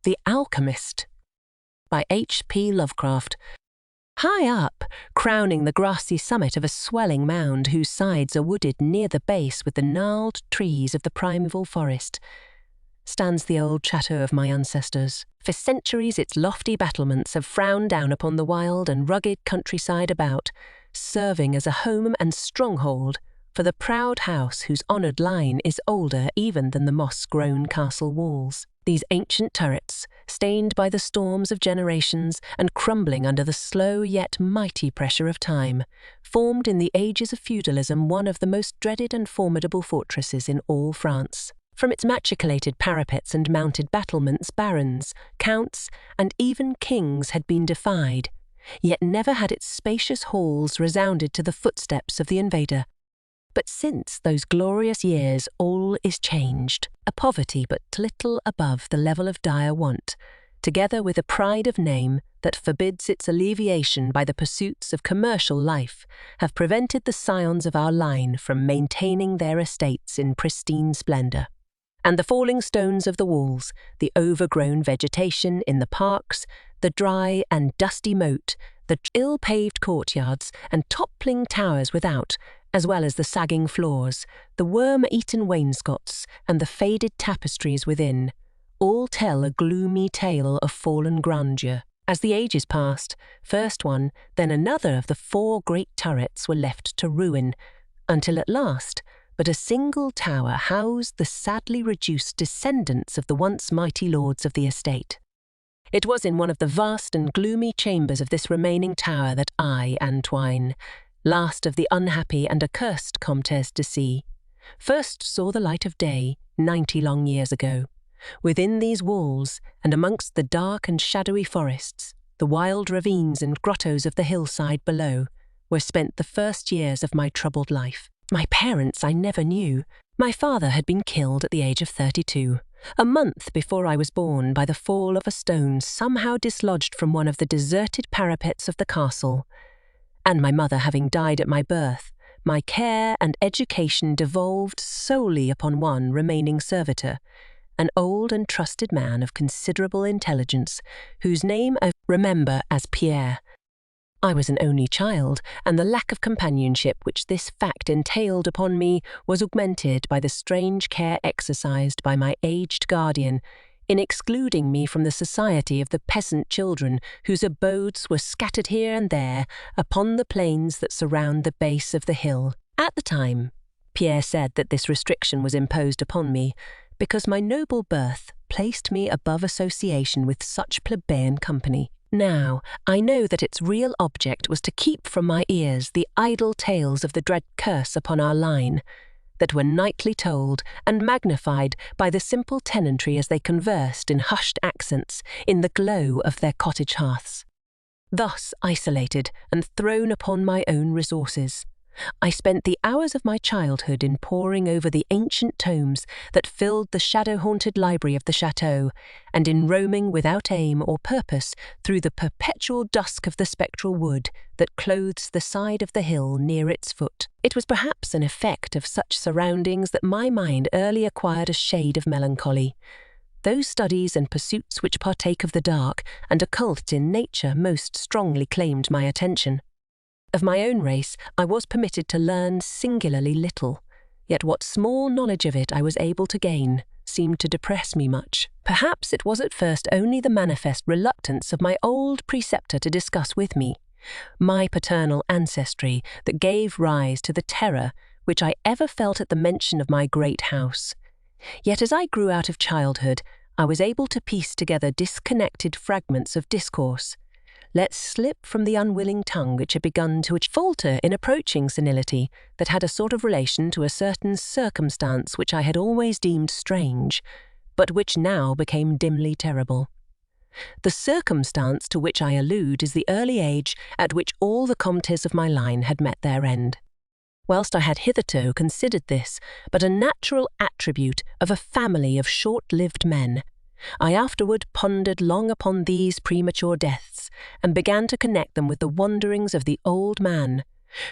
The Alchemist by H.P. Lovecraft. High up, crowning the grassy summit of a swelling mound whose sides are wooded near the base with the gnarled trees of the primeval forest, stands the old chateau of my ancestors. For centuries its lofty battlements have frowned down upon the wild and rugged countryside about, serving as a home and stronghold for the proud house whose honoured line is older even than the moss-grown castle walls. These ancient turrets, stained by the storms of generations and crumbling under the slow yet mighty pressure of time, formed in the ages of feudalism one of the most dreaded and formidable fortresses in all France. From its machicolated parapets and mounted battlements, barons, counts, and even kings had been defied, yet never had its spacious halls resounded to the footsteps of the invader. But since those glorious years all is changed, a poverty but little above the level of dire want, together with a pride of name that forbids its alleviation by the pursuits of commercial life, have prevented the scions of our line from maintaining their estates in pristine splendour. And the falling stones of the walls, the overgrown vegetation in the parks, the dry and dusty moat, the ill-paved courtyards and toppling towers without, as well as the sagging floors, the worm-eaten wainscots, and the faded tapestries within, all tell a gloomy tale of fallen grandeur. As the ages passed, first one, then another of the 4 great turrets were left to ruin, until at last but a single tower housed the sadly reduced descendants of the once mighty lords of the estate. It was in one of the vast and gloomy chambers of this remaining tower that I, Antoine, last of the unhappy and accursed Comtesse de C, first saw the light of day 90 long years ago. Within these walls, and amongst the dark and shadowy forests, the wild ravines and grottos of the hillside below, were spent the first years of my troubled life. My parents I never knew. My father had been killed at the age of 32, a month before I was born, by the fall of a stone somehow dislodged from one of the deserted parapets of the castle. And my mother having died at my birth, my care and education devolved solely upon one remaining servitor, an old and trusted man of considerable intelligence, whose name I remember as Pierre. I was an only child, and the lack of companionship which this fact entailed upon me was augmented by the strange care exercised by my aged guardian in excluding me from the society of the peasant children whose abodes were scattered here and there upon the plains that surround the base of the hill. At the time, Pierre said that this restriction was imposed upon me because my noble birth placed me above association with such plebeian company. Now, I know that its real object was to keep from my ears the idle tales of the dread curse upon our line, that were nightly told and magnified by the simple tenantry as they conversed in hushed accents in the glow of their cottage hearths. Thus isolated and thrown upon my own resources, I spent the hours of my childhood in poring over the ancient tomes that filled the shadow-haunted library of the chateau, and in roaming without aim or purpose through the perpetual dusk of the spectral wood that clothes the side of the hill near its foot. It was perhaps an effect of such surroundings that my mind early acquired a shade of melancholy. Those studies and pursuits which partake of the dark and occult in nature most strongly claimed my attention. Of my own race, I was permitted to learn singularly little, yet what small knowledge of it I was able to gain seemed to depress me much. Perhaps it was at first only the manifest reluctance of my old preceptor to discuss with me my paternal ancestry that gave rise to the terror which I ever felt at the mention of my great house. Yet as I grew out of childhood, I was able to piece together disconnected fragments of discourse, let slip from the unwilling tongue which had begun to falter in approaching senility, that had a sort of relation to a certain circumstance which I had always deemed strange, but which now became dimly terrible. The circumstance to which I allude is the early age at which all the comtes of my line had met their end. Whilst I had hitherto considered this but a natural attribute of a family of short-lived men, I afterward pondered long upon these premature deaths, and began to connect them with the wanderings of the old man,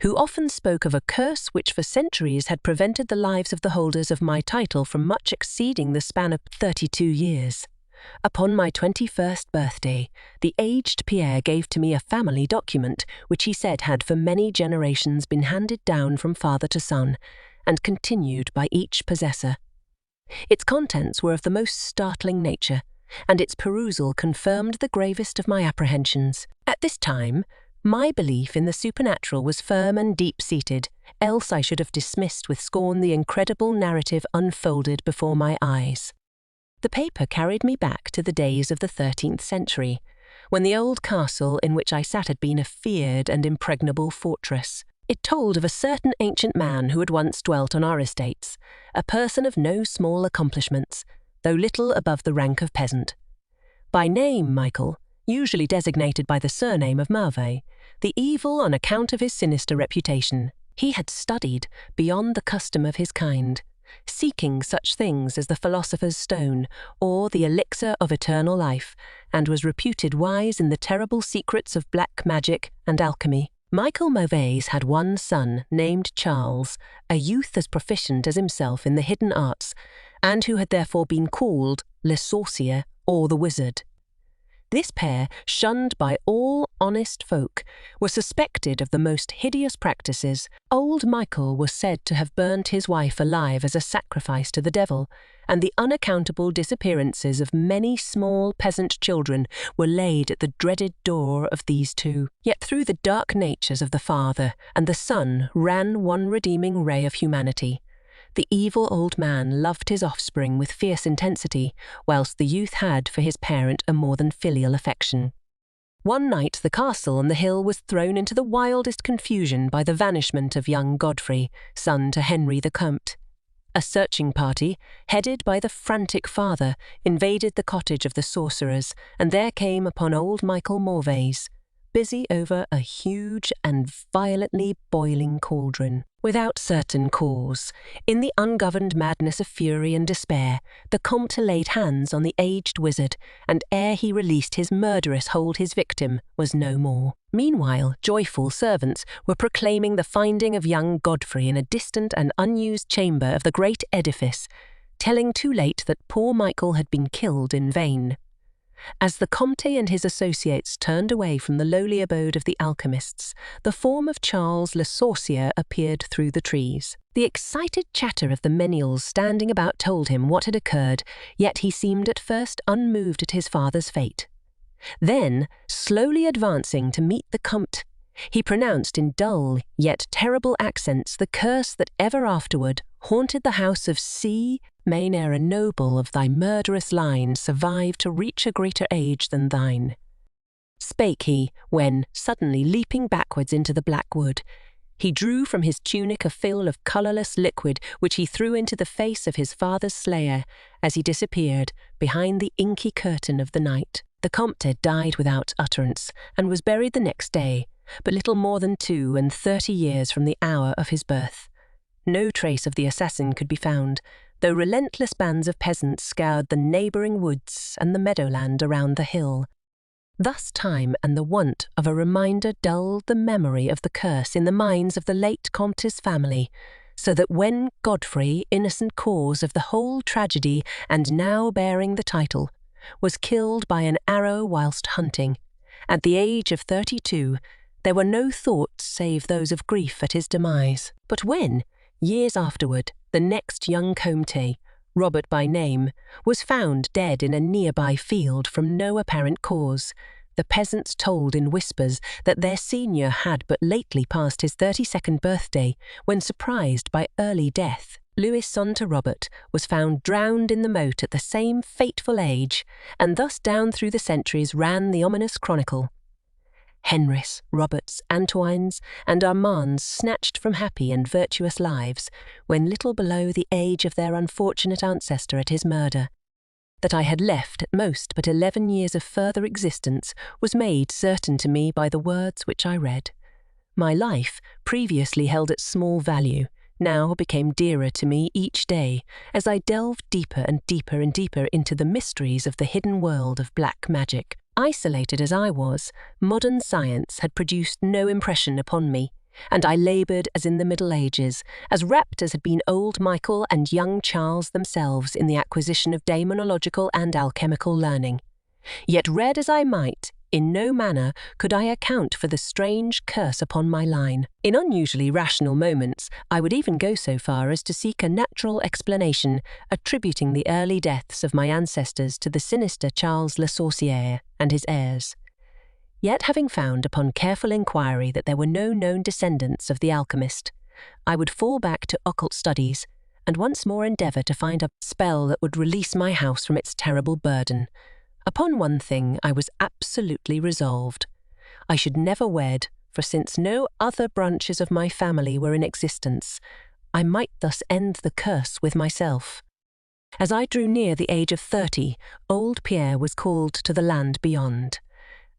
who often spoke of a curse which for centuries had prevented the lives of the holders of my title from much exceeding the span of 32 years. Upon my 21st birthday, the aged Pierre gave to me a family document which he said had for many generations been handed down from father to son and continued by each possessor. Its contents were of the most startling nature, and its perusal confirmed the gravest of my apprehensions. At this time, my belief in the supernatural was firm and deep-seated, else I should have dismissed with scorn the incredible narrative unfolded before my eyes. The paper carried me back to the days of the 13th century, when the old castle in which I sat had been a feared and impregnable fortress. It told of a certain ancient man who had once dwelt on our estates, a person of no small accomplishments, though little above the rank of peasant. By name Michael, usually designated by the surname of Merveille, the evil on account of his sinister reputation. He had studied beyond the custom of his kind, seeking such things as the philosopher's stone or the elixir of eternal life, and was reputed wise in the terrible secrets of black magic and alchemy. Michael Mauvais had one son named Charles, a youth as proficient as himself in the hidden arts, and who had therefore been called Le Sorcier or the Wizard. This pair, shunned by all honest folk, were suspected of the most hideous practices. Old Michael was said to have burnt his wife alive as a sacrifice to the devil, and the unaccountable disappearances of many small peasant children were laid at the dreaded door of these two. Yet through the dark natures of the father and the son ran one redeeming ray of humanity. The evil old man loved his offspring with fierce intensity, whilst the youth had for his parent a more than filial affection. One night the castle on the hill was thrown into the wildest confusion by the vanishment of young Godfrey, son to Henry the Comte. A searching party, headed by the frantic father, invaded the cottage of the sorcerers, and there came upon old Michael Mauvais, busy over a huge and violently boiling cauldron. Without certain cause, in the ungoverned madness of fury and despair, the Comte laid hands on the aged wizard, and ere he released his murderous hold his victim was no more. Meanwhile, joyful servants were proclaiming the finding of young Godfrey in a distant and unused chamber of the great edifice, telling too late that poor Michael had been killed in vain. As the Comte and his associates turned away from the lowly abode of the alchemists, the form of Charles Le Sorcier appeared through the trees. The excited chatter of the menials standing about told him what had occurred, yet he seemed at first unmoved at his father's fate. Then, slowly advancing to meet the Comte, he pronounced in dull yet terrible accents the curse that ever afterward haunted the house of C. May ne'er a noble of thy murderous line survive to reach a greater age than thine. Spake he, when, suddenly leaping backwards into the black wood, he drew from his tunic a phial of colourless liquid which he threw into the face of his father's slayer as he disappeared behind the inky curtain of the night. The Comte died without utterance and was buried the next day, but little more than 32 years from the hour of his birth. No trace of the assassin could be found, though relentless bands of peasants scoured the neighbouring woods and the meadowland around the hill. Thus time and the want of a reminder dulled the memory of the curse in the minds of the late Comte's family, so that when Godfrey, innocent cause of the whole tragedy and now bearing the title, was killed by an arrow whilst hunting, at the age of 32, there were no thoughts save those of grief at his demise. But when, years afterward, the next young Comte, Robert by name, was found dead in a nearby field from no apparent cause, the peasants told in whispers that their senior had but lately passed his 32nd birthday when, surprised by early death, Louis' son to Robert was found drowned in the moat at the same fateful age, and thus down through the centuries ran the ominous chronicle. Henrys, Roberts, Antoines, and Armands snatched from happy and virtuous lives when little below the age of their unfortunate ancestor at his murder. That I had left at most but 11 years of further existence was made certain to me by the words which I read. My life, previously held at small value, now became dearer to me each day as I delved deeper and deeper and deeper into the mysteries of the hidden world of black magic. Isolated as I was, modern science had produced no impression upon me, and I laboured as in the Middle Ages, as rapt as had been old Michael and young Charles themselves in the acquisition of daemonological and alchemical learning. Yet read as I might, in no manner could I account for the strange curse upon my line. In unusually rational moments, I would even go so far as to seek a natural explanation, attributing the early deaths of my ancestors to the sinister Charles Le Sorcier and his heirs. Yet having found upon careful inquiry that there were no known descendants of the alchemist, I would fall back to occult studies and once more endeavour to find a spell that would release my house from its terrible burden. Upon one thing I was absolutely resolved. I should never wed, for since no other branches of my family were in existence, I might thus end the curse with myself. As I drew near the age of 30, old Pierre was called to the land beyond.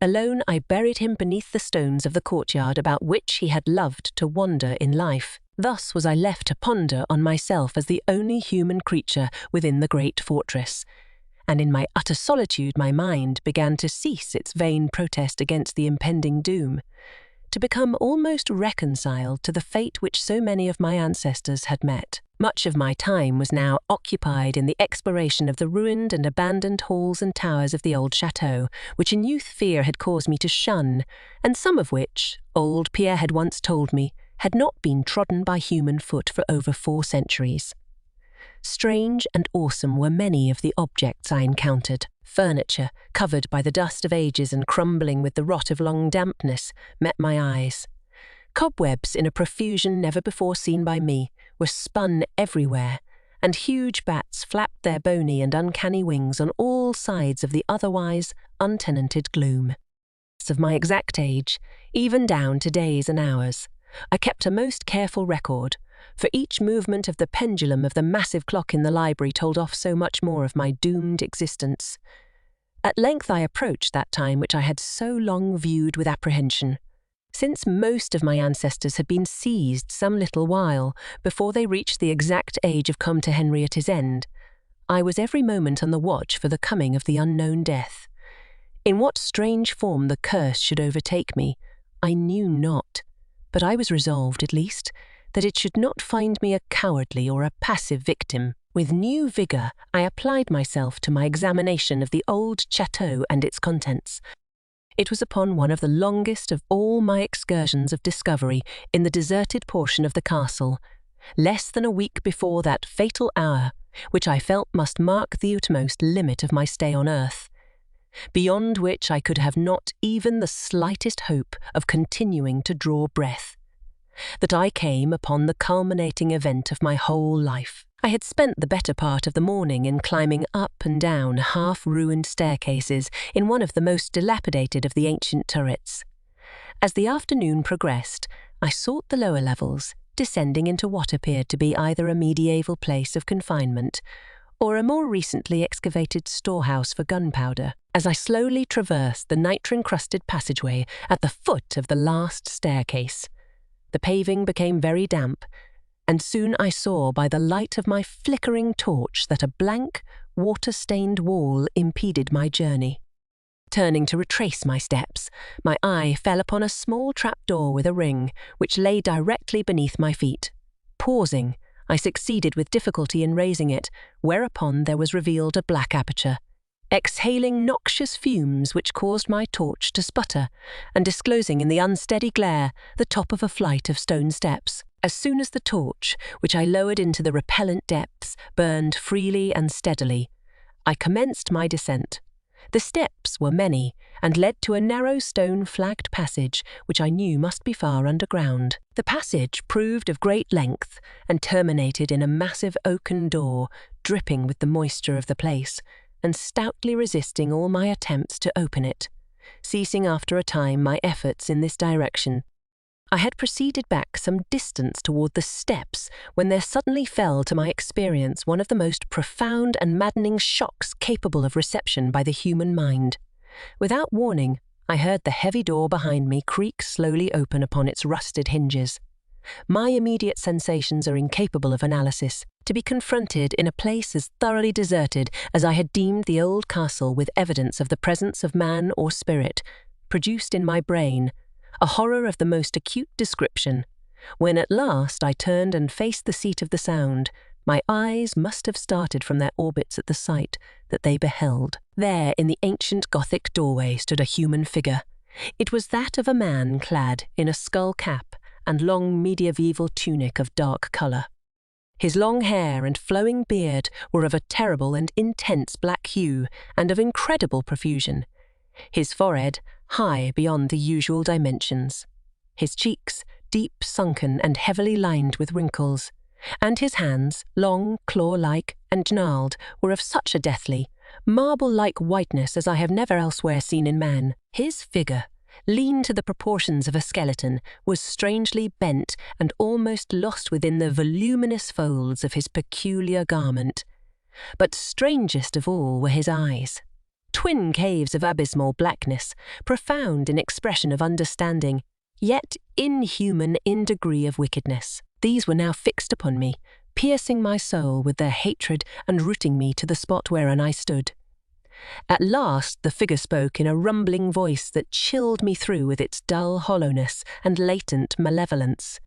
Alone I buried him beneath the stones of the courtyard about which he had loved to wander in life. Thus was I left to ponder on myself as the only human creature within the great fortress. And in my utter solitude my mind began to cease its vain protest against the impending doom, to become almost reconciled to the fate which so many of my ancestors had met. Much of my time was now occupied in the exploration of the ruined and abandoned halls and towers of the old chateau, which in youth fear had caused me to shun, and some of which, old Pierre had once told me, had not been trodden by human foot for over 4 centuries. Strange and awesome were many of the objects I encountered. Furniture, covered by the dust of ages and crumbling with the rot of long dampness, met my eyes. Cobwebs in a profusion never before seen by me were spun everywhere, and huge bats flapped their bony and uncanny wings on all sides of the otherwise untenanted gloom. Of my exact age, even down to days and hours, I kept a most careful record, for each movement of the pendulum of the massive clock in the library told off so much more of my doomed existence. At length I approached that time which I had so long viewed with apprehension. Since most of my ancestors had been seized some little while before they reached the exact age of come to Henrietta's end, I was every moment on the watch for the coming of the unknown death. In what strange form the curse should overtake me, I knew not, but I was resolved, at least, that it should not find me a cowardly or a passive victim. With new vigour, I applied myself to my examination of the old chateau and its contents. It was upon one of the longest of all my excursions of discovery in the deserted portion of the castle, less than a week before that fatal hour, which I felt must mark the utmost limit of my stay on earth, beyond which I could have not even the slightest hope of continuing to draw breath. That I came upon the culminating event of my whole life. I had spent the better part of the morning in climbing up and down half-ruined staircases in one of the most dilapidated of the ancient turrets. As the afternoon progressed, I sought the lower levels, descending into what appeared to be either a medieval place of confinement or a more recently excavated storehouse for gunpowder. As I slowly traversed the nitre-encrusted passageway at the foot of the last staircase, the paving became very damp, and soon I saw by the light of my flickering torch that a blank, water-stained wall impeded my journey. Turning to retrace my steps, my eye fell upon a small trapdoor with a ring, which lay directly beneath my feet. Pausing, I succeeded with difficulty in raising it, whereupon there was revealed a black aperture, exhaling noxious fumes which caused my torch to sputter, and disclosing in the unsteady glare the top of a flight of stone steps. As soon as the torch, which I lowered into the repellent depths, burned freely and steadily, I commenced my descent. The steps were many, and led to a narrow stone-flagged passage which I knew must be far underground. The passage proved of great length, and terminated in a massive oaken door, dripping with the moisture of the place, and stoutly resisting all my attempts to open it, ceasing after a time my efforts in this direction. I had proceeded back some distance toward the steps when there suddenly fell to my experience one of the most profound and maddening shocks capable of reception by the human mind. Without warning, I heard the heavy door behind me creak slowly open upon its rusted hinges. My immediate sensations are incapable of analysis. To be confronted in a place as thoroughly deserted as I had deemed the old castle with evidence of the presence of man or spirit, produced in my brain a horror of the most acute description. When at last I turned and faced the seat of the sound, my eyes must have started from their orbits at the sight that they beheld. There, in the ancient Gothic doorway, stood a human figure. It was that of a man clad in a skull cap and long medieval tunic of dark colour. His long hair and flowing beard were of a terrible and intense black hue and of incredible profusion. His forehead high beyond the usual dimensions. His cheeks deep sunken and heavily lined with wrinkles. And his hands, long, claw-like, and gnarled, were of such a deathly, marble-like whiteness as I have never elsewhere seen in man. His figure, lean to the proportions of a skeleton, was strangely bent and almost lost within the voluminous folds of his peculiar garment. But strangest of all were his eyes. Twin caves of abysmal blackness, profound in expression of understanding, yet inhuman in degree of wickedness. These were now fixed upon me, piercing my soul with their hatred and rooting me to the spot wherein I stood. At last the figure spoke in a rumbling voice that chilled me through with its dull hollowness and latent malevolence.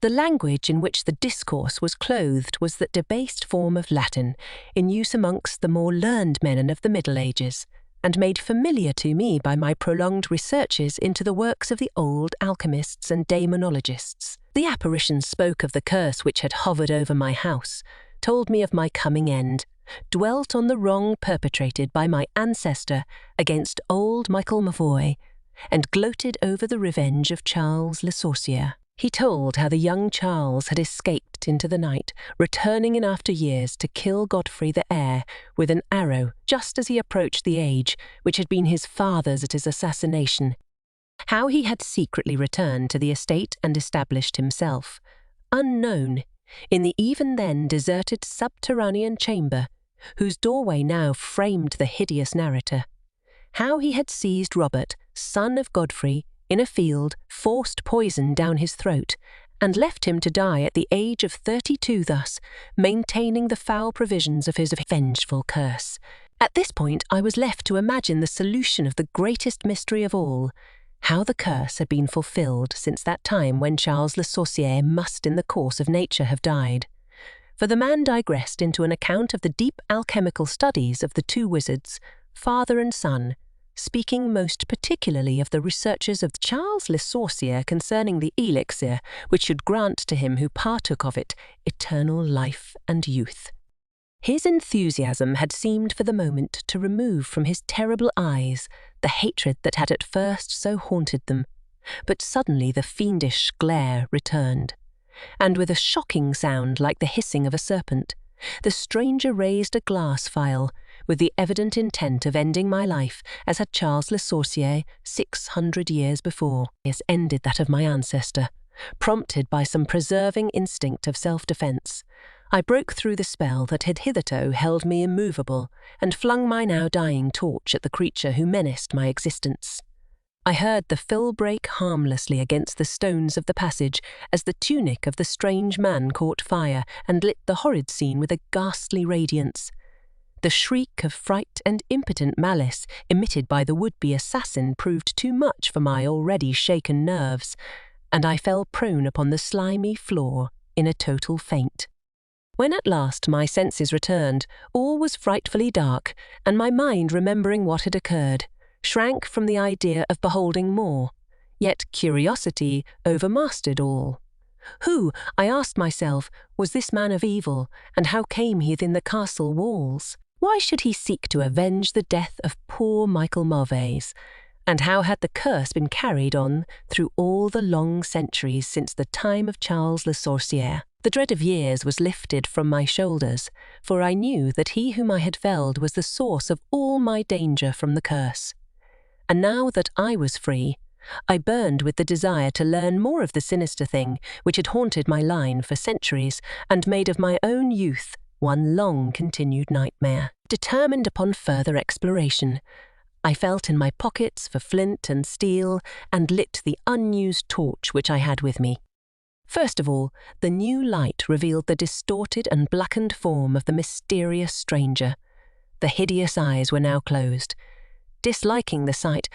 The language in which the discourse was clothed was that debased form of Latin, in use amongst the more learned men of the Middle Ages, and made familiar to me by my prolonged researches into the works of the old alchemists and demonologists. The apparition spoke of the curse which had hovered over my house, told me of my coming end, dwelt on the wrong perpetrated by my ancestor against old Michael Mavoy, and gloated over the revenge of Charles Le Sorcier. He told how the young Charles had escaped into the night, returning in after years to kill Godfrey the heir with an arrow just as he approached the age which had been his father's at his assassination. How he had secretly returned to the estate and established himself, unknown, in the even then deserted subterranean chamber, whose doorway now framed the hideous narrator. How he had seized Robert, son of Godfrey, in a field, forced poison down his throat, and left him to die at the age of 32 thus, maintaining the foul provisions of his vengeful curse. At this point I was left to imagine the solution of the greatest mystery of all, how the curse had been fulfilled since that time when Charles Le Sorcier must in the course of nature have died. For the man digressed into an account of the deep alchemical studies of the two wizards, father and son, speaking most particularly of the researches of Charles Le Sorcier concerning the elixir which should grant to him who partook of it eternal life and youth. His enthusiasm had seemed for the moment to remove from his terrible eyes the hatred that had at first so haunted them, but suddenly the fiendish glare returned, and with a shocking sound like the hissing of a serpent, the stranger raised a glass phial, with the evident intent of ending my life as had Charles Le Sorcier 600 years before. Yes, ended that of my ancestor, prompted by some preserving instinct of self-defence. I broke through the spell that had hitherto held me immovable and flung my now dying torch at the creature who menaced my existence. I heard the fill break harmlessly against the stones of the passage as the tunic of the strange man caught fire and lit the horrid scene with a ghastly radiance. The shriek of fright and impotent malice emitted by the would-be assassin proved too much for my already shaken nerves, and I fell prone upon the slimy floor in a total faint. When at last my senses returned, all was frightfully dark, and my mind, remembering what had occurred, shrank from the idea of beholding more, yet curiosity overmastered all. Who, I asked myself, was this man of evil, and how came he within the castle walls? Why should he seek to avenge the death of poor Michael Marvez? And how had the curse been carried on through all the long centuries since the time of Charles Le Sorcier? The dread of years was lifted from my shoulders, for I knew that he whom I had felled was the source of all my danger from the curse. And now that I was free, I burned with the desire to learn more of the sinister thing which had haunted my line for centuries and made of my own youth one long-continued nightmare. Determined upon further exploration, I felt in my pockets for flint and steel and lit the unused torch which I had with me. First of all, the new light revealed the distorted and blackened form of the mysterious stranger. The hideous eyes were now closed. Disliking the sight,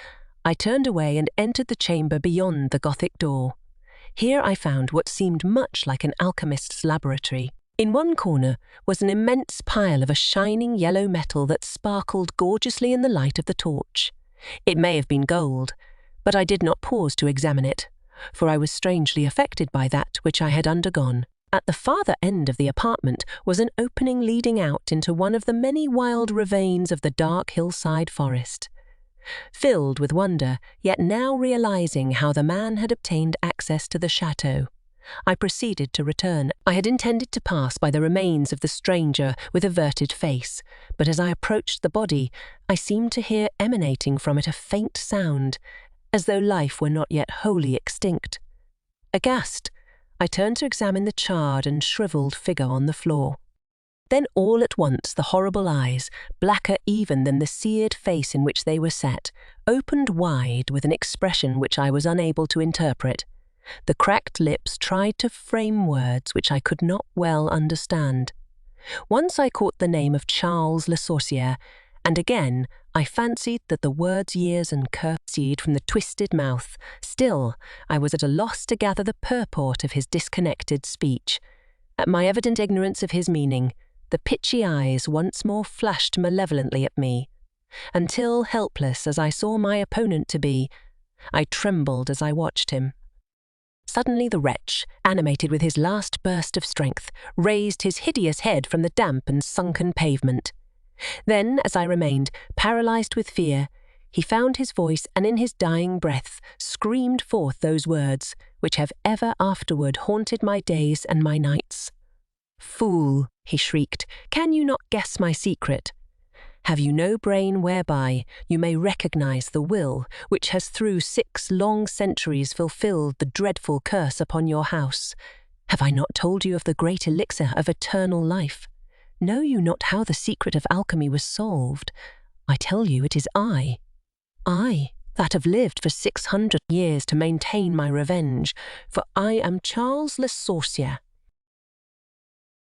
I turned away and entered the chamber beyond the Gothic door. Here I found what seemed much like an alchemist's laboratory. In one corner was an immense pile of a shining yellow metal that sparkled gorgeously in the light of the torch. It may have been gold, but I did not pause to examine it, for I was strangely affected by that which I had undergone. At the farther end of the apartment was an opening leading out into one of the many wild ravines of the dark hillside forest. Filled with wonder, yet now realizing how the man had obtained access to the chateau, I proceeded to return. I had intended to pass by the remains of the stranger with averted face, but as I approached the body, I seemed to hear emanating from it a faint sound, as though life were not yet wholly extinct. Aghast, I turned to examine the charred and shriveled figure on the floor. Then all at once the horrible eyes, blacker even than the seared face in which they were set, opened wide with an expression which I was unable to interpret. The cracked lips tried to frame words which I could not well understand. Once I caught the name of Charles Le Sorcier, and again I fancied that the words years and curse proceeded from the twisted mouth. Still, I was at a loss to gather the purport of his disconnected speech. At my evident ignorance of his meaning, the pitchy eyes once more flashed malevolently at me, until, helpless as I saw my opponent to be, I trembled as I watched him. Suddenly the wretch, animated with his last burst of strength, raised his hideous head from the damp and sunken pavement. Then, as I remained, paralyzed with fear, he found his voice and in his dying breath screamed forth those words which have ever afterward haunted my days and my nights. "Fool," he shrieked, "can you not guess my secret? Have you no brain whereby you may recognize the will which has through 6 long centuries fulfilled the dreadful curse upon your house? Have I not told you of the great elixir of eternal life? Know you not how the secret of alchemy was solved? I tell you it is I that have lived for 600 years to maintain my revenge, for I am Charles Le Sorcier,